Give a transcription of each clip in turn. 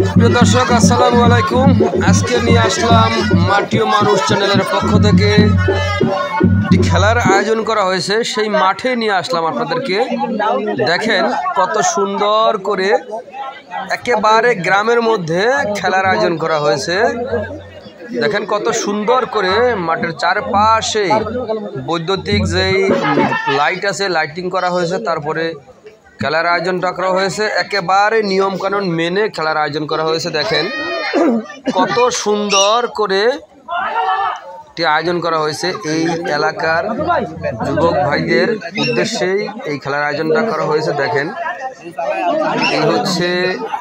প্রিয় দর্শক আসসালামু আলাইকুম। আজকে নিয়ে আসলাম মাটি ও মানুষ চ্যানেলের পক্ষ থেকে একটি খেলার আয়োজন করা হয়েছে, সেই মাঠে নিয়ে আসলাম আপনাদেরকে। দেখেন কত সুন্দর করে একেবারে গ্রামের মধ্যে খেলার আয়োজন করা হয়েছে। দেখেন কত সুন্দর করে মাঠের চারপাশে বৈদ্যুতিক যেই লাইট আছে লাইটিং করা হয়েছে, তারপরে খেলার আয়োজনটা করা হয়েছে একেবারে নিয়মকানুন মেনে খেলার আয়োজন করা হয়েছে। দেখেন কত সুন্দর করে একটি আয়োজন করা হয়েছে। এই এলাকার যুবক ভাইদের উদ্দেশ্যেই এই খেলার আয়োজনটা করা হয়েছে। দেখেন এই হচ্ছে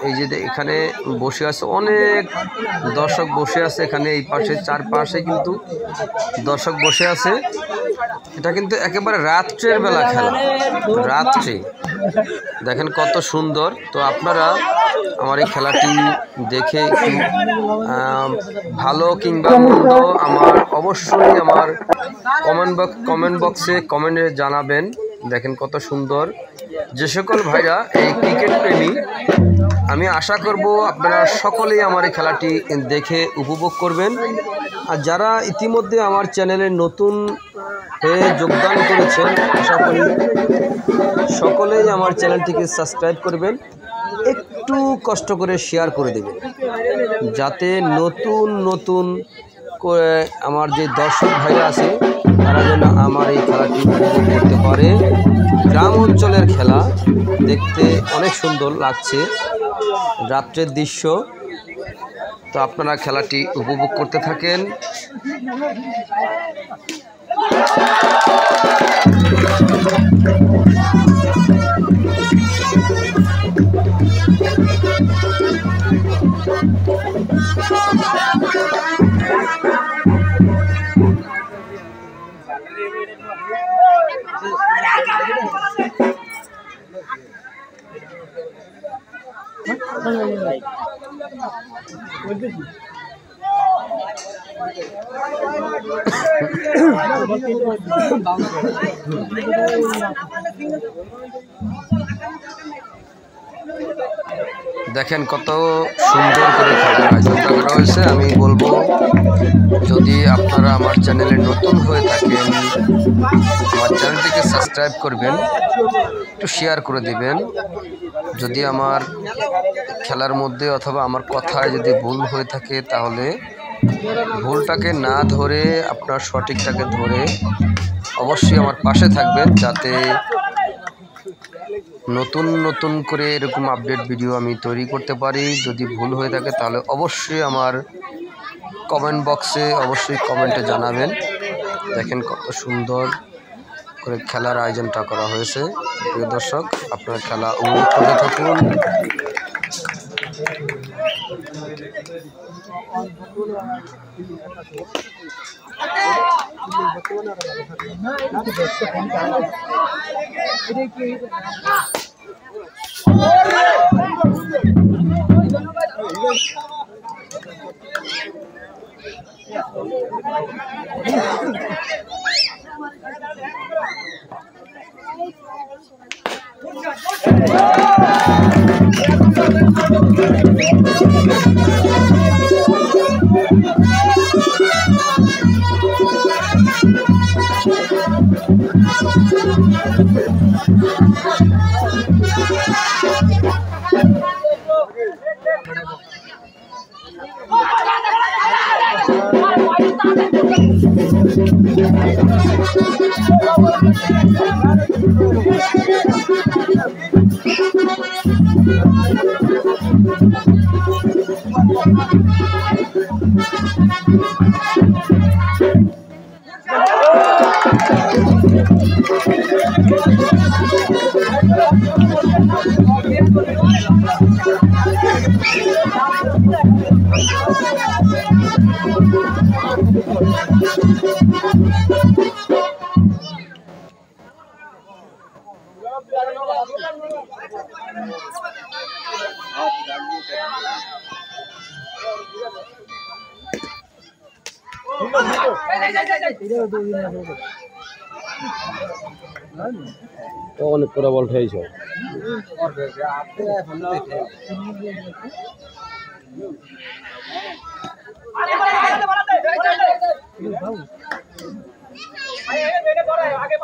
এই যে এখানে বসে আছে অনেক দর্শক বসে আছে, এখানে এই পাশে চারপাশে কিন্তু দর্শক বসে আছে। এটা কিন্তু একেবারে রাত্রের বেলা খেলা, রাত্রে। দেখেন কত সুন্দর। তো আপনারা আমার এই খেলাটি দেখে একটু ভালো কিংবা মন্দ আমার অবশ্যই আমার কমেন্ট বক্সে কমেন্টে জানাবেন। দেখেন কত সুন্দর। যে সকল ভাইরা এই ক্রিকেট প্রেমী, আমি আশা করব আপনারা সকলেই আমার এই খেলাটি দেখে উপভোগ করবেন। আর যারা ইতিমধ্যে আমার চ্যানেলে নতুন হয়ে যোগদান করেছেন, আশা করি সকলেই আমার চ্যানেলটিকে সাবস্ক্রাইব করবেন, একটু কষ্ট করে শেয়ার করে দেবেন, যাতে নতুন নতুন করে আমার যে দর্শক ভাইরা আছে তারা যেন আমার এই খেলাটি উপভোগ করতে পারে। গ্রাম অঞ্চলের খেলা দেখতে অনেক সুন্দর লাগছে, রাত্রের দৃশ্য। তো আপনারা খেলাটি উপভোগ করতে থাকেন। দেখেন কত সুন্দর করে খেলার আয়োজনটা করা হয়েছে। আমি বলবো, যদি আপনারা আমার চ্যানেলে নতুন হয়ে থাকেন, আমার চ্যানেলটিকে সাবস্ক্রাইব করবেন, একটু শেয়ার করে দিবেন। যদি আমার খেলার মধ্যে অথবা আমার কথায় যদি ভুল হয়ে থাকে, তাহলে ভুলটাকে না ধরে আপনার সঠিকটাকে ধরে অবশ্যই আমার পাশে থাকবেন, যাতে নতুন নতুন করে এরকম আপডেট ভিডিও আমি তৈরি করতে পারি। যদি ভুল হয়ে থাকে তাহলে অবশ্যই আমার কমেন্ট বক্সে অবশ্যই কমেন্টে জানাবেন। দেখেন কত সুন্দর করে খেলার আয়োজনটা করা হয়েছে। প্রিয় দর্শক, আপনার খেলা উপভোগ করতে থাকুন। অনেক করে বল খেয়েছ। आगे